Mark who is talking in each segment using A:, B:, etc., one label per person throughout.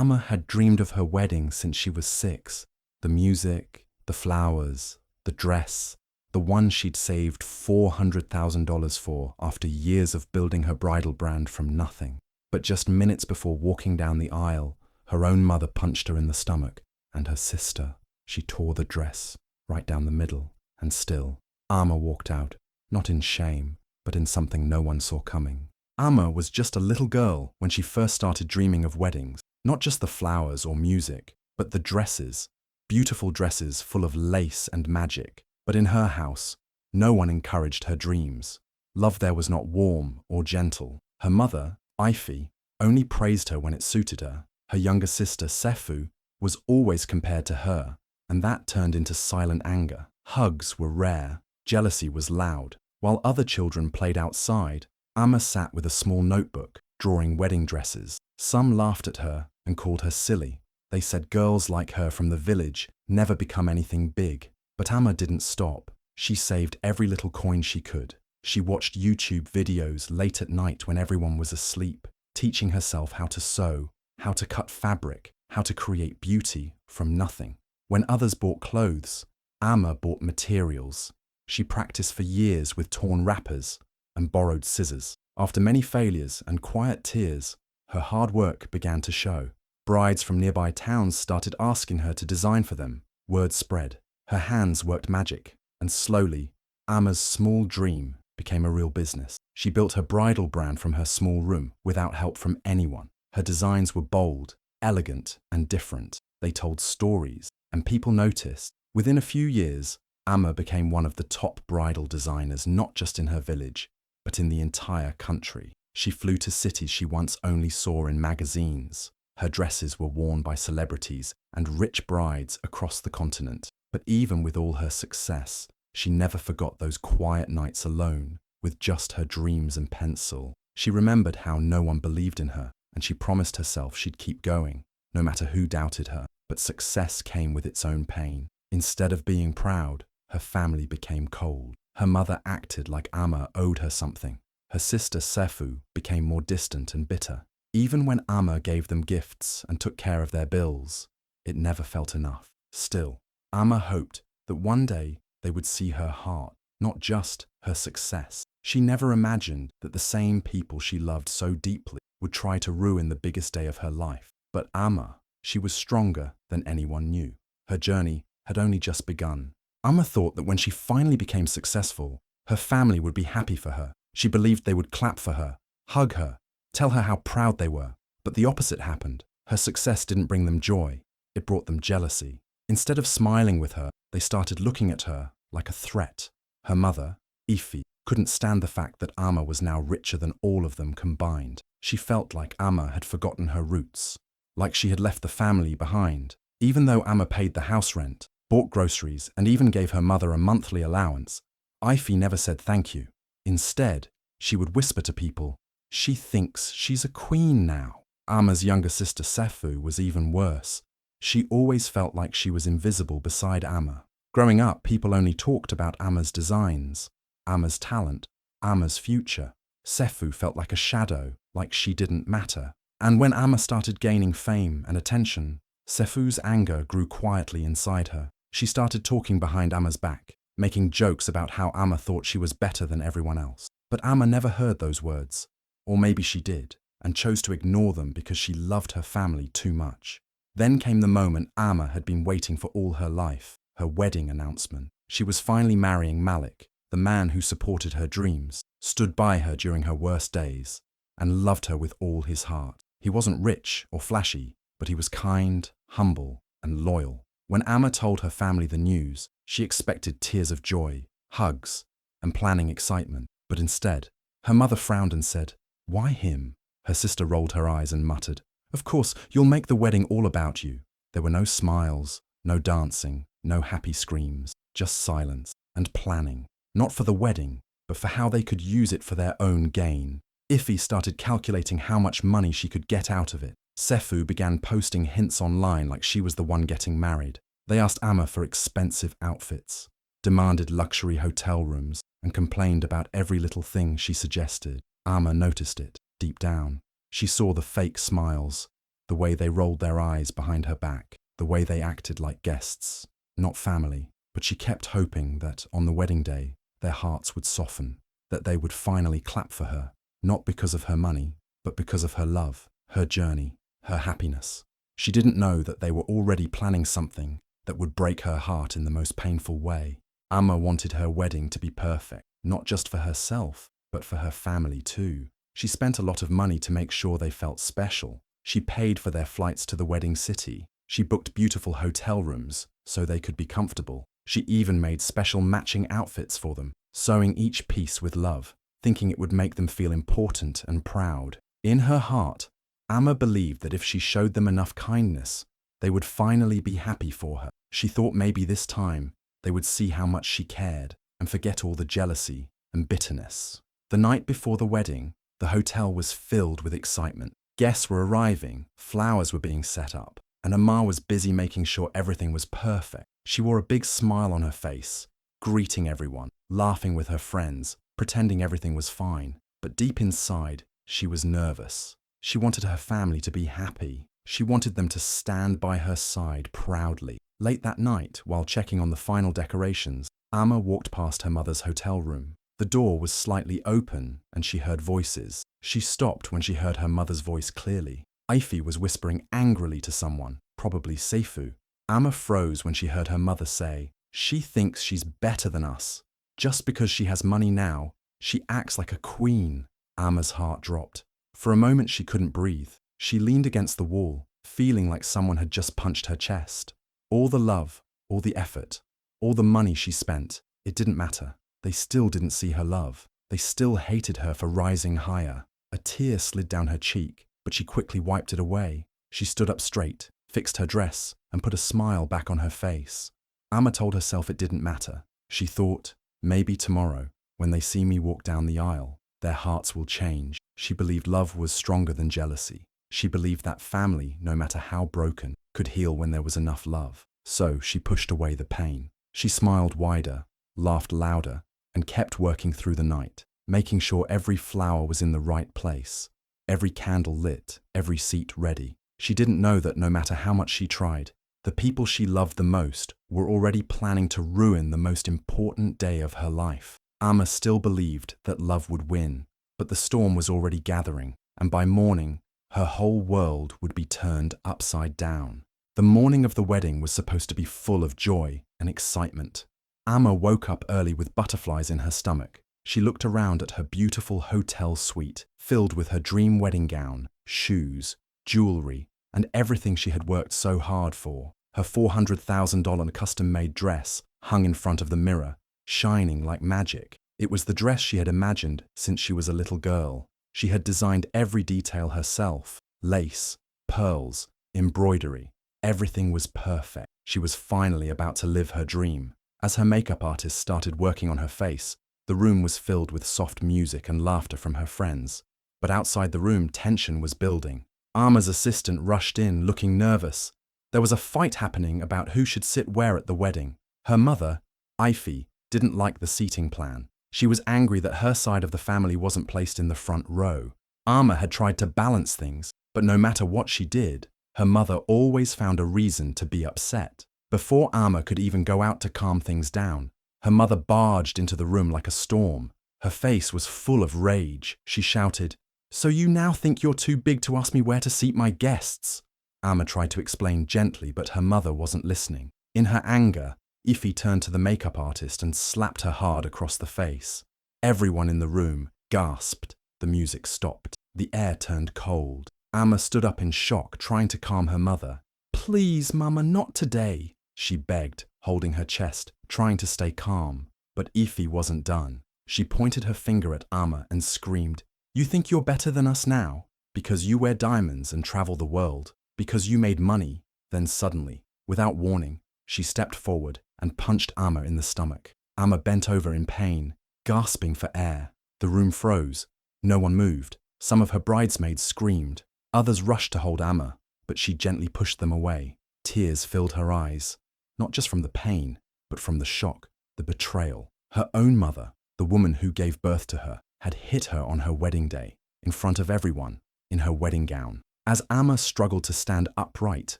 A: Amma had dreamed of her wedding since she was 6. The music, the flowers, the dress, the one she'd saved $400,000 for after years of building her bridal brand from nothing. But just minutes before walking down the aisle, her own mother punched her in the stomach, and her sister. She tore the dress right down the middle, and still, Amma walked out, not in shame, but in something no one saw coming. Amma was just a little girl when she first started dreaming of weddings, not just the flowers or music, but the dresses, beautiful dresses full of lace and magic. But in her house, no one encouraged her dreams. Love there was not warm or gentle. Her mother, Ify, only praised her when it suited her. Her younger sister, Sefu, was always compared to her, and that turned into silent anger. Hugs were rare, jealousy was loud. While other children played outside, Amma sat with a small notebook, drawing wedding dresses. Some laughed at her and called her silly. They said girls like her from the village never become anything big. But Amma didn't stop. She saved every little coin she could. She watched YouTube videos late at night when everyone was asleep, teaching herself how to sew, how to cut fabric, how to create beauty from nothing. When others bought clothes, Amma bought materials. She practiced for years with torn wrappers and borrowed scissors. After many failures and quiet tears, her hard work began to show. Brides from nearby towns started asking her to design for them. Word spread. Her hands worked magic, and slowly, Amma's small dream became a real business. She built her bridal brand from her small room without help from anyone. Her designs were bold, elegant, and different. They told stories, and people noticed. Within a few years, Amma became one of the top bridal designers not just in her village, but in the entire country. She flew to cities she once only saw in magazines. Her dresses were worn by celebrities and rich brides across the continent. But even with all her success, she never forgot those quiet nights alone, with just her dreams and pencil. She remembered how no one believed in her, and she promised herself she'd keep going, no matter who doubted her. But success came with its own pain. Instead of being proud, her family became cold. Her mother acted like Amma owed her something. Her sister Sefu became more distant and bitter. Even when Amma gave them gifts and took care of their bills, it never felt enough. Still, Amma hoped that one day they would see her heart, not just her success. She never imagined that the same people she loved so deeply would try to ruin the biggest day of her life. But Amma, she was stronger than anyone knew. Her journey had only just begun. Amma thought that when she finally became successful, her family would be happy for her. She believed they would clap for her, hug her, tell her how proud they were. But the opposite happened. Her success didn't bring them joy. It brought them jealousy. Instead of smiling with her, they started looking at her like a threat. Her mother, Ify, couldn't stand the fact that Amma was now richer than all of them combined. She felt like Amma had forgotten her roots, like she had left the family behind. Even though Amma paid the house rent, bought groceries, and even gave her mother a monthly allowance, Ify never said thank you. Instead, she would whisper to people, "She thinks she's a queen now." Amma's younger sister Sefu was even worse. She always felt like she was invisible beside Amma. Growing up, people only talked about Amma's designs, Amma's talent, Amma's future. Sefu felt like a shadow, like she didn't matter. And when Amma started gaining fame and attention, Sefu's anger grew quietly inside her. She started talking behind Amma's back, making jokes about how Amma thought she was better than everyone else. But Amma never heard those words, or maybe she did, and chose to ignore them because she loved her family too much. Then came the moment Amma had been waiting for all her life, her wedding announcement. She was finally marrying Malik, the man who supported her dreams, stood by her during her worst days, and loved her with all his heart. He wasn't rich or flashy, but he was kind, humble, and loyal. When Amma told her family the news, she expected tears of joy, hugs, and planning excitement. But instead, her mother frowned and said, "Why him?" Her sister rolled her eyes and muttered, "Of course, you'll make the wedding all about you." There were no smiles, no dancing, no happy screams, just silence and planning. Not for the wedding, but for how they could use it for their own gain. Ify started calculating how much money she could get out of it. Sefu began posting hints online like she was the one getting married. They asked Amma for expensive outfits, demanded luxury hotel rooms, and complained about every little thing she suggested. Amma noticed it, deep down. She saw the fake smiles, the way they rolled their eyes behind her back, the way they acted like guests, not family. But she kept hoping that on the wedding day, their hearts would soften, that they would finally clap for her, not because of her money, but because of her love, her journey, her happiness. She didn't know that they were already planning something that would break her heart in the most painful way. Amma wanted her wedding to be perfect, not just for herself, but for her family too. She spent a lot of money to make sure they felt special. She paid for their flights to the wedding city. She booked beautiful hotel rooms so they could be comfortable. She even made special matching outfits for them, sewing each piece with love, thinking it would make them feel important and proud. In her heart, Amma believed that if she showed them enough kindness, they would finally be happy for her. She thought maybe this time they would see how much she cared and forget all the jealousy and bitterness. The night before the wedding, the hotel was filled with excitement. Guests were arriving, flowers were being set up, and Amma was busy making sure everything was perfect. She wore a big smile on her face, greeting everyone, laughing with her friends, pretending everything was fine. But deep inside, she was nervous. She wanted her family to be happy. She wanted them to stand by her side proudly. Late that night, while checking on the final decorations, Amma walked past her mother's hotel room. The door was slightly open, and she heard voices. She stopped when she heard her mother's voice clearly. Ify was whispering angrily to someone, probably Seifu. Amma froze when she heard her mother say, "She thinks she's better than us. Just because she has money now, she acts like a queen." Amma's heart dropped. For a moment she couldn't breathe. She leaned against the wall, feeling like someone had just punched her chest. All the love, all the effort, all the money she spent, it didn't matter. They still didn't see her love. They still hated her for rising higher. A tear slid down her cheek, but she quickly wiped it away. She stood up straight, fixed her dress, and put a smile back on her face. Amma told herself it didn't matter. She thought, maybe tomorrow, when they see me walk down the aisle, their hearts will change. She believed love was stronger than jealousy. She believed that family, no matter how broken, could heal when there was enough love. So she pushed away the pain. She smiled wider, laughed louder, and kept working through the night, making sure every flower was in the right place, every candle lit, every seat ready. She didn't know that no matter how much she tried, the people she loved the most were already planning to ruin the most important day of her life. Amma still believed that love would win, but the storm was already gathering, and by morning, her whole world would be turned upside down. The morning of the wedding was supposed to be full of joy and excitement. Amma woke up early with butterflies in her stomach. She looked around at her beautiful hotel suite, filled with her dream wedding gown, shoes, jewelry, and everything she had worked so hard for. Her $400,000 custom-made dress hung in front of the mirror, shining like magic. It was the dress she had imagined since she was a little girl. She had designed every detail herself: lace, pearls, embroidery. Everything was perfect. She was finally about to live her dream. As her makeup artist started working on her face, the room was filled with soft music and laughter from her friends. But outside the room, tension was building. Amma's assistant rushed in, looking nervous. There was a fight happening about who should sit where at the wedding. Her mother, Ify, didn't like the seating plan. She was angry that her side of the family wasn't placed in the front row. Amma had tried to balance things, but no matter what she did, her mother always found a reason to be upset. Before Amma could even go out to calm things down, her mother barged into the room like a storm. Her face was full of rage. She shouted, "So you now think you're too big to ask me where to seat my guests?" Amma tried to explain gently, but her mother wasn't listening. In her anger, Ify turned to the makeup artist and slapped her hard across the face. Everyone in the room gasped. The music stopped. The air turned cold. Amma stood up in shock, trying to calm her mother. "Please, Mama, not today," she begged, holding her chest, trying to stay calm. But Ify wasn't done. She pointed her finger at Amma and screamed, "You think you're better than us now? Because you wear diamonds and travel the world? Because you made money?" Then suddenly, without warning, she stepped forward and punched Amma in the stomach. Amma bent over in pain, gasping for air. The room froze. No one moved. Some of her bridesmaids screamed. Others rushed to hold Amma, but she gently pushed them away. Tears filled her eyes, not just from the pain, but from the shock, the betrayal. Her own mother, the woman who gave birth to her, had hit her on her wedding day, in front of everyone, in her wedding gown. As Amma struggled to stand upright,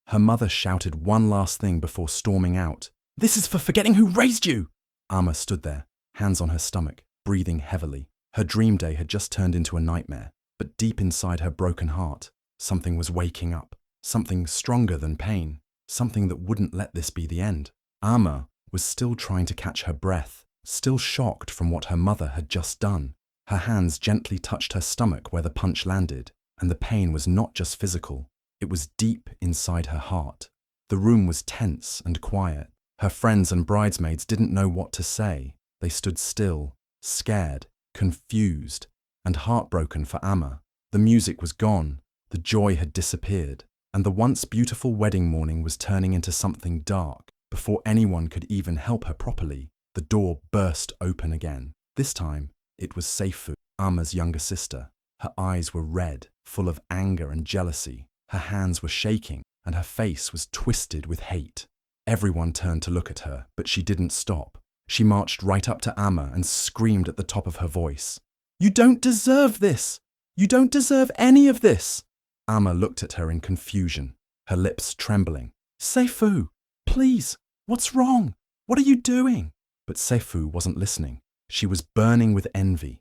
A: her mother shouted one last thing before storming out. "This is for forgetting who raised you!" Amma stood there, hands on her stomach, breathing heavily. Her dream day had just turned into a nightmare, but deep inside her broken heart, something was waking up. Something stronger than pain, something that wouldn't let this be the end. Amma was still trying to catch her breath, still shocked from what her mother had just done. Her hands gently touched her stomach where the punch landed, and the pain was not just physical, it was deep inside her heart. The room was tense and quiet. Her friends and bridesmaids didn't know what to say. They stood still, scared, confused, and heartbroken for Amma. The music was gone, the joy had disappeared, and the once beautiful wedding morning was turning into something dark. Before anyone could even help her properly, the door burst open again. This time, it was Seifu, Amma's younger sister. Her eyes were red, full of anger and jealousy. Her hands were shaking, and her face was twisted with hate. Everyone turned to look at her, but she didn't stop. She marched right up to Amma and screamed at the top of her voice, "You don't deserve this! You don't deserve any of this!" Amma looked at her in confusion, her lips trembling. "Seifu, please, what's wrong? What are you doing?" But Seifu wasn't listening. She was burning with envy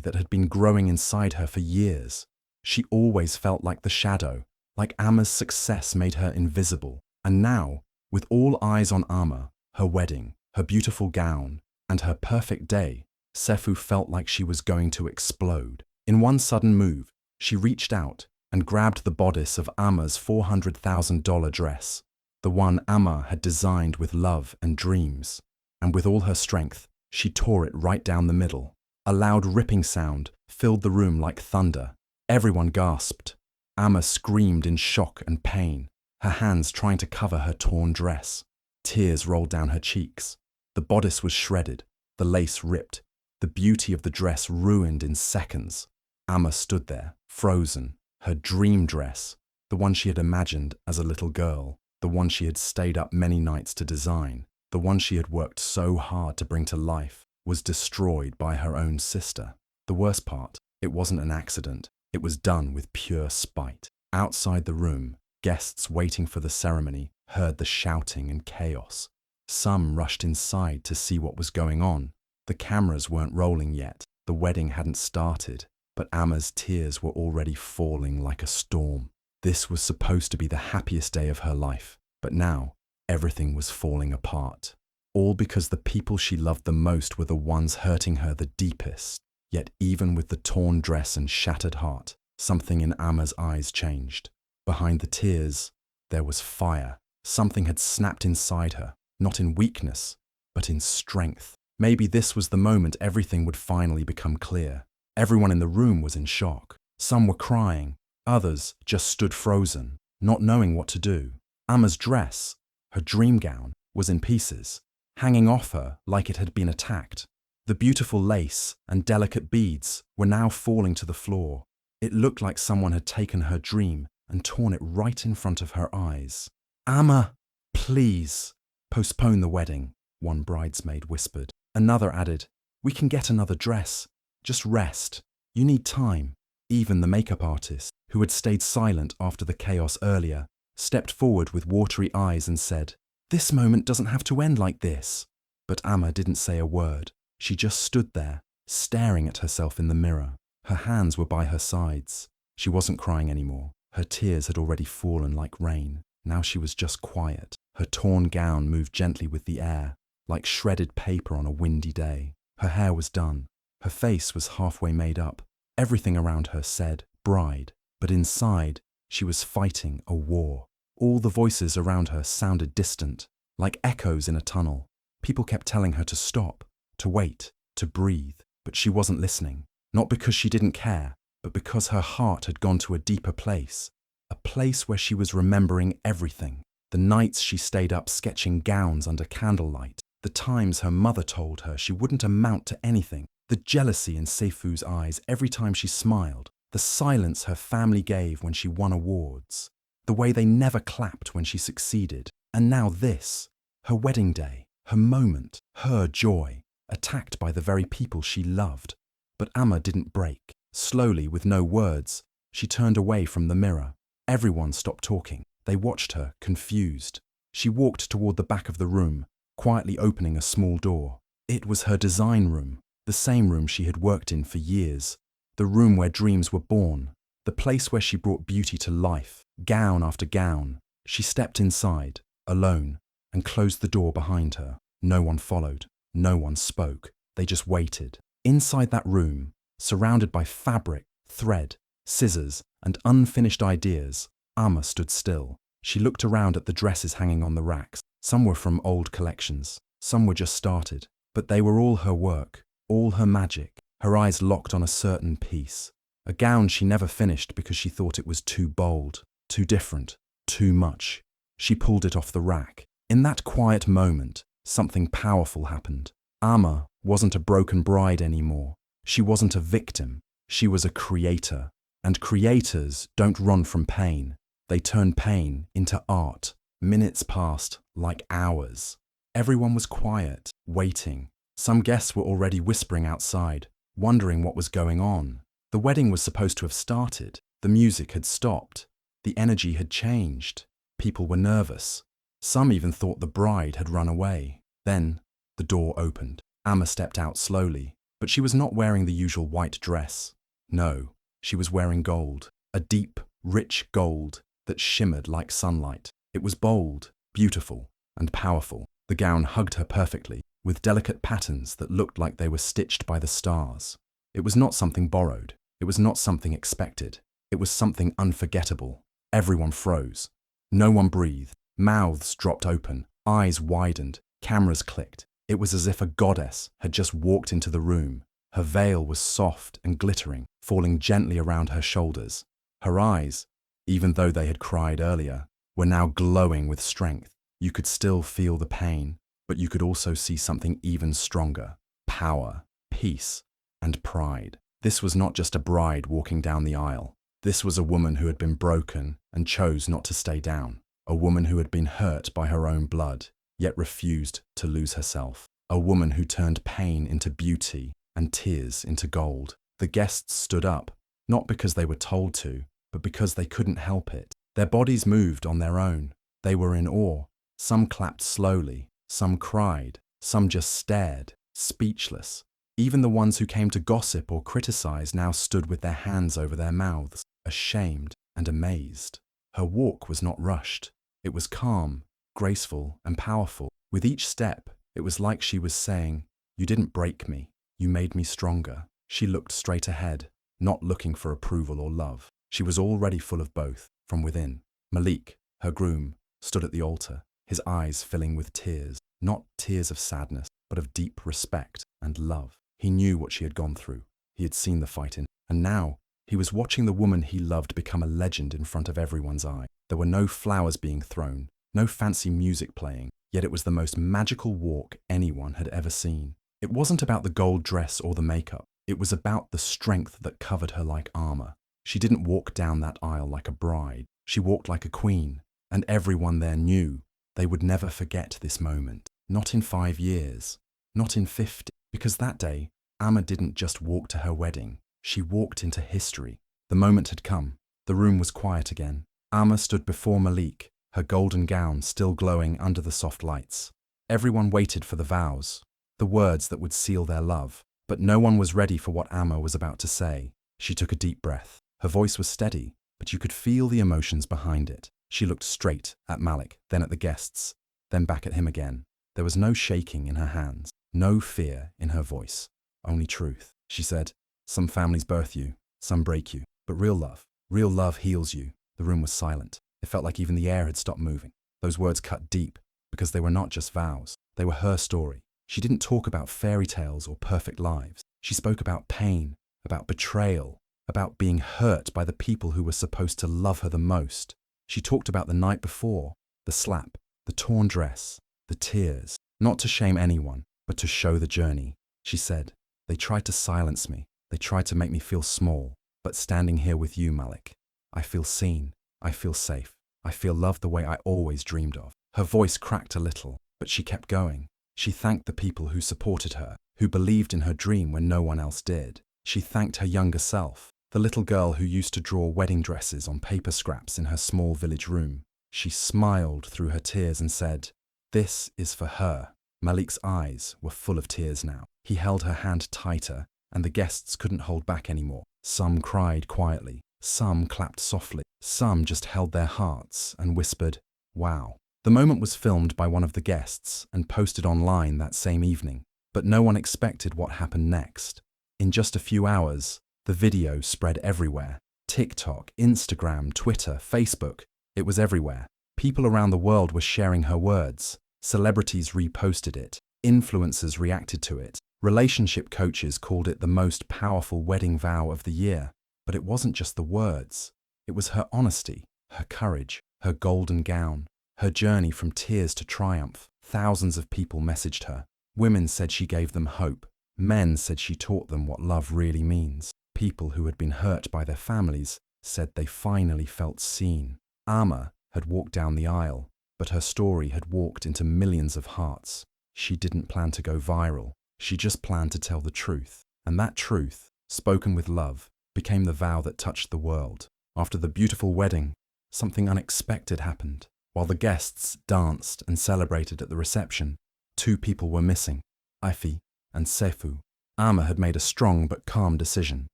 A: that had been growing inside her for years. She always felt like the shadow, like Amma's success made her invisible. And now, with all eyes on Amma, her wedding, her beautiful gown, and her perfect day, Seifu felt like she was going to explode. In one sudden move, she reached out and grabbed the bodice of Amma's $400,000 dress, the one Amma had designed with love and dreams. And with all her strength, she tore it right down the middle. A loud ripping sound filled the room like thunder. Everyone gasped. Amma screamed in shock and pain, her hands trying to cover her torn dress. Tears rolled down her cheeks. The bodice was shredded, the lace ripped, the beauty of the dress ruined in seconds. Amma stood there, frozen. Her dream dress, the one she had imagined as a little girl, the one she had stayed up many nights to design, the one she had worked so hard to bring to life, was destroyed by her own sister. The worst part, it wasn't an accident. It was done with pure spite. Outside the room, guests waiting for the ceremony heard the shouting and chaos. Some rushed inside to see what was going on. The cameras weren't rolling yet. The wedding hadn't started. But Amma's tears were already falling like a storm. This was supposed to be the happiest day of her life, but now everything was falling apart. All because the people she loved the most were the ones hurting her the deepest. Yet even with the torn dress and shattered heart, something in Amma's eyes changed. Behind the tears, there was fire. Something had snapped inside her, not in weakness, but in strength. Maybe this was the moment everything would finally become clear. Everyone in the room was in shock. Some were crying, others just stood frozen, not knowing what to do. Amma's dress, her dream gown, was in pieces, hanging off her like it had been attacked. The beautiful lace and delicate beads were now falling to the floor. It looked like someone had taken her dream and torn it right in front of her eyes. "Amma, please, postpone the wedding," one bridesmaid whispered. Another added, "We can get another dress. Just rest. You need time." Even the makeup artist, who had stayed silent after the chaos earlier, stepped forward with watery eyes and said, "This moment doesn't have to end like this." But Amma didn't say a word. She just stood there, staring at herself in the mirror. Her hands were by her sides. She wasn't crying anymore. Her tears had already fallen like rain. Now she was just quiet. Her torn gown moved gently with the air, like shredded paper on a windy day. Her hair was done. Her face was halfway made up. Everything around her said bride, but inside she was fighting a war. All the voices around her sounded distant, like echoes in a tunnel. People kept telling her to stop, to wait, to breathe, but she wasn't listening. Not because she didn't care, but because her heart had gone to a deeper place. A place where she was remembering everything. The nights she stayed up sketching gowns under candlelight. The times her mother told her she wouldn't amount to anything. The jealousy in Seifu's eyes every time she smiled. The silence her family gave when she won awards. The way they never clapped when she succeeded. And now this, her wedding day, her moment, her joy, attacked by the very people she loved. But Amma didn't break. Slowly, with no words, She turned away from the mirror. Everyone stopped talking. They watched her, confused. She walked toward the back of the room, quietly opening a small door. It was her design room, the same room she had worked in for years. The room where dreams were born. The place where she brought beauty to life, gown after gown. She stepped inside, alone, and closed the door behind her. No one followed. No one spoke. They just waited. Inside that room, surrounded by fabric, thread, scissors, and unfinished ideas, Amma stood still. She looked around at the dresses hanging on the racks. Some were from old collections. Some were just started. But they were all her work, all her magic. Her eyes locked on a certain piece. A gown she never finished because she thought it was too bold, too different, too much. She pulled it off the rack. In that quiet moment, something powerful happened. Amma wasn't a broken bride anymore. She wasn't a victim. She was a creator. And creators don't run from pain. They turn pain into art. Minutes passed like hours. Everyone was quiet, waiting. Some guests were already whispering outside, wondering what was going on. The wedding was supposed to have started. The music had stopped. The energy had changed. People were nervous. Some even thought the bride had run away. Then, the door opened. Amma stepped out slowly, but she was not wearing the usual white dress. No, she was wearing gold, a deep, rich gold that shimmered like sunlight. It was bold, beautiful, and powerful. The gown hugged her perfectly, with delicate patterns that looked like they were stitched by the stars. It was not something borrowed. It was not something expected. It was something unforgettable. Everyone froze. No one breathed. Mouths dropped open. Eyes widened. Cameras clicked. It was as if a goddess had just walked into the room. Her veil was soft and glittering, falling gently around her shoulders. Her eyes, even though they had cried earlier, were now glowing with strength. You could still feel the pain, but you could also see something even stronger: power, peace, and pride. This was not just a bride walking down the aisle. This was a woman who had been broken and chose not to stay down. A woman who had been hurt by her own blood, yet refused to lose herself. A woman who turned pain into beauty and tears into gold. The guests stood up, not because they were told to, but because they couldn't help it. Their bodies moved on their own. They were in awe. Some clapped slowly, some cried, some just stared, speechless. Even the ones who came to gossip or criticize now stood with their hands over their mouths, ashamed and amazed. Her walk was not rushed. It was calm, graceful, and powerful. With each step, it was like she was saying, "You didn't break me. You made me stronger." She looked straight ahead, not looking for approval or love. She was already full of both, from within. Malik, her groom, stood at the altar, his eyes filling with tears, not tears of sadness, but of deep respect and love. He knew what she had gone through. He had seen the fight and now he was watching the woman he loved become a legend in front of everyone's eye. There were no flowers being thrown, no fancy music playing, yet it was the most magical walk anyone had ever seen. It wasn't about the gold dress or the makeup. It was about the strength that covered her like armor. She didn't walk down that aisle like a bride. She walked like a queen, and everyone there knew they would never forget this moment. Not in 5 years, not in 50, because that day, Amma didn't just walk to her wedding. She walked into history. The moment had come. The room was quiet again. Amma stood before Malik, her golden gown still glowing under the soft lights. Everyone waited for the vows, the words that would seal their love. But no one was ready for what Amma was about to say. She took a deep breath. Her voice was steady, but you could feel the emotions behind it. She looked straight at Malik, then at the guests, then back at him again. There was no shaking in her hands, no fear in her voice, only truth. She said, "Some families birth you, some break you, but real love heals you." The room was silent. It felt like even the air had stopped moving. Those words cut deep, because they were not just vows. They were her story. She didn't talk about fairy tales or perfect lives. She spoke about pain, about betrayal, about being hurt by the people who were supposed to love her the most. She talked about the night before, the slap, the torn dress, the tears, not to shame anyone, but to show the journey. She said, "They tried to silence me. They tried to make me feel small. But standing here with you, Malik, I feel seen. I feel safe. I feel loved the way I always dreamed of." Her voice cracked a little, but she kept going. She thanked the people who supported her, who believed in her dream when no one else did. She thanked her younger self, the little girl who used to draw wedding dresses on paper scraps in her small village room. She smiled through her tears and said, "This is for her." Malik's eyes were full of tears now. He held her hand tighter, and the guests couldn't hold back anymore. Some cried quietly, some clapped softly, some just held their hearts and whispered, "Wow." The moment was filmed by one of the guests and posted online that same evening, but no one expected what happened next. In just a few hours, the video spread everywhere. TikTok, Instagram, Twitter, Facebook, it was everywhere. People around the world were sharing her words. Celebrities reposted it. Influencers reacted to it. Relationship coaches called it the most powerful wedding vow of the year. But it wasn't just the words. It was her honesty, her courage, her golden gown, her journey from tears to triumph. Thousands of people messaged her. Women said she gave them hope. Men said she taught them what love really means. People who had been hurt by their families said they finally felt seen. Amma had walked down the aisle, but her story had walked into millions of hearts. She didn't plan to go viral. She just planned to tell the truth. And that truth, spoken with love, became the vow that touched the world. After the beautiful wedding, something unexpected happened. While the guests danced and celebrated at the reception, two people were missing, Ifi and Sefu. Amma had made a strong but calm decision.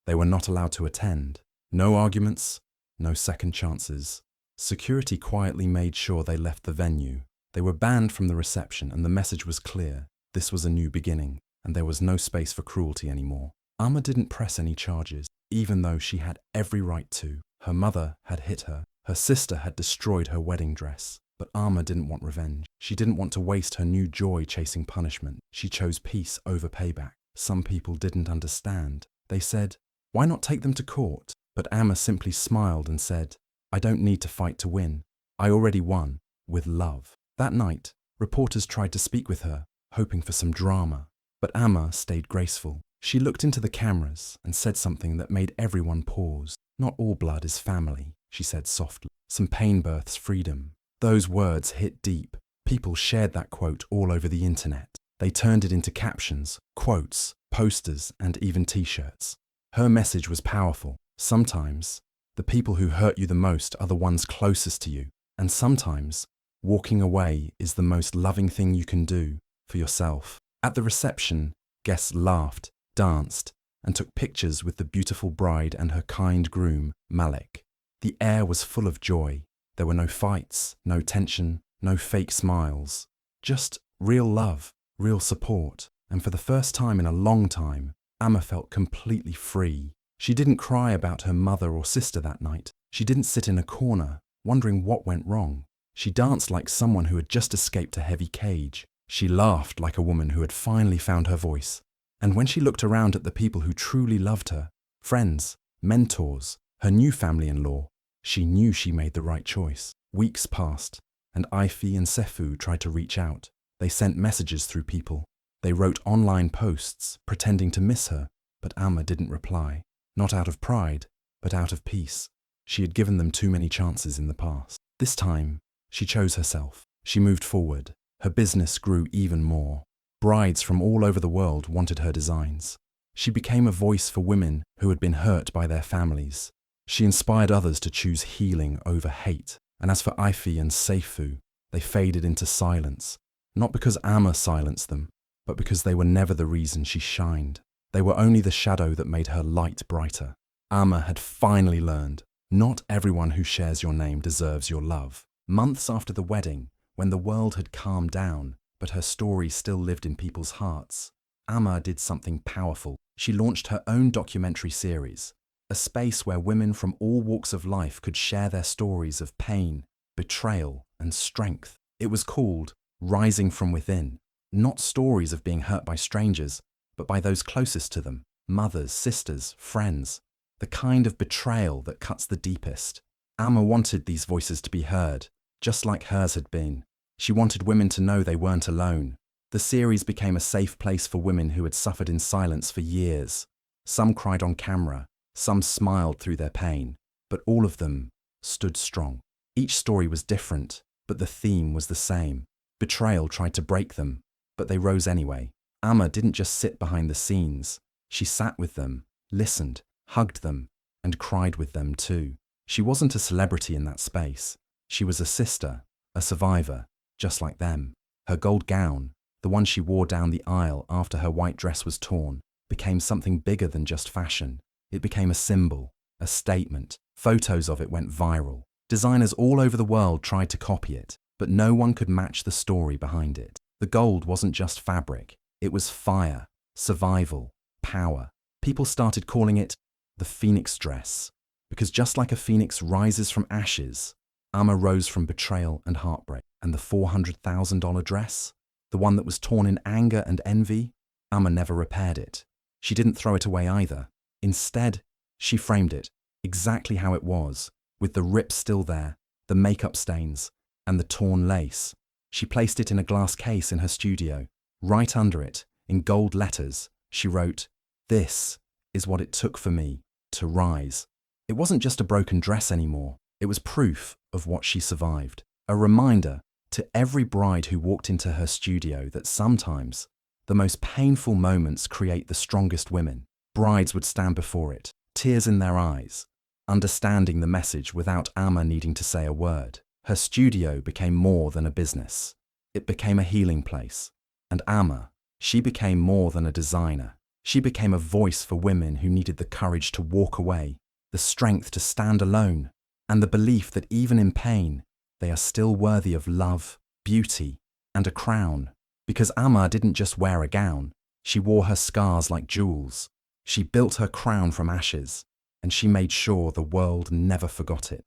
A: They were not allowed to attend. No arguments, no second chances. Security quietly made sure they left the venue. They were banned from the reception, and the message was clear. This was a new beginning, and there was no space for cruelty anymore. Amma didn't press any charges, even though she had every right to. Her mother had hit her. Her sister had destroyed her wedding dress. But Amma didn't want revenge. She didn't want to waste her new joy chasing punishment. She chose peace over payback. Some people didn't understand. They said, "Why not take them to court?" But Amma simply smiled and said, "I don't need to fight to win. I already won, with love." That night, reporters tried to speak with her, hoping for some drama. But Amma stayed graceful. She looked into the cameras and said something that made everyone pause. "Not all blood is family," she said softly. "Some pain births freedom." Those words hit deep. People shared that quote all over the internet. They turned it into captions, quotes, posters, and even t-shirts. Her message was powerful. Sometimes, the people who hurt you the most are the ones closest to you. And sometimes, walking away is the most loving thing you can do for yourself. At the reception, guests laughed, danced, and took pictures with the beautiful bride and her kind groom, Malik. The air was full of joy. There were no fights, no tension, no fake smiles. Just real love, real support. And for the first time in a long time, Amma felt completely free. She didn't cry about her mother or sister that night. She didn't sit in a corner, wondering what went wrong. She danced like someone who had just escaped a heavy cage. She laughed like a woman who had finally found her voice. And when she looked around at the people who truly loved her, friends, mentors, her new family-in-law, she knew she made the right choice. Weeks passed, and Ifi and Sefu tried to reach out. They sent messages through people. They wrote online posts, pretending to miss her, but Amma didn't reply. Not out of pride, but out of peace. She had given them too many chances in the past. This time, she chose herself. She moved forward. Her business grew even more. Brides from all over the world wanted her designs. She became a voice for women who had been hurt by their families. She inspired others to choose healing over hate. And as for Ifi and Seifu, they faded into silence, not because Amma silenced them, but because they were never the reason she shined. They were only the shadow that made her light brighter. Amma had finally learned, not everyone who shares your name deserves your love. Months after the wedding, when the world had calmed down, but her story still lived in people's hearts, Amma did something powerful. She launched her own documentary series, a space where women from all walks of life could share their stories of pain, betrayal, and strength. It was called Rising from Within, not stories of being hurt by strangers, but by those closest to them, mothers, sisters, friends, the kind of betrayal that cuts the deepest. Amma wanted these voices to be heard, just like hers had been. She wanted women to know they weren't alone. The series became a safe place for women who had suffered in silence for years. Some cried on camera, some smiled through their pain, but all of them stood strong. Each story was different, but the theme was the same. Betrayal tried to break them, but they rose anyway. Amma didn't just sit behind the scenes. She sat with them, listened, hugged them, and cried with them too. She wasn't a celebrity in that space. She was a sister, a survivor, just like them. Her gold gown, the one she wore down the aisle after her white dress was torn, became something bigger than just fashion. It became a symbol, a statement. Photos of it went viral. Designers all over the world tried to copy it, but no one could match the story behind it. The gold wasn't just fabric. It was fire, survival, power. People started calling it the Phoenix dress, because just like a phoenix rises from ashes, Amma rose from betrayal and heartbreak. And the $400,000 dress? The one that was torn in anger and envy? Amma never repaired it. She didn't throw it away either. Instead, she framed it exactly how it was, with the rips still there, the makeup stains, and the torn lace. She placed it in a glass case in her studio. Right under it, in gold letters, she wrote, "This is what it took for me to rise." It wasn't just a broken dress anymore. It was proof of what she survived. A reminder to every bride who walked into her studio that sometimes the most painful moments create the strongest women. Brides would stand before it, tears in their eyes, understanding the message without Amma needing to say a word. Her studio became more than a business. It became a healing place. And Amma, she became more than a designer. She became a voice for women who needed the courage to walk away, the strength to stand alone, and the belief that even in pain, they are still worthy of love, beauty, and a crown. Because Amma didn't just wear a gown, she wore her scars like jewels. She built her crown from ashes, and she made sure the world never forgot it.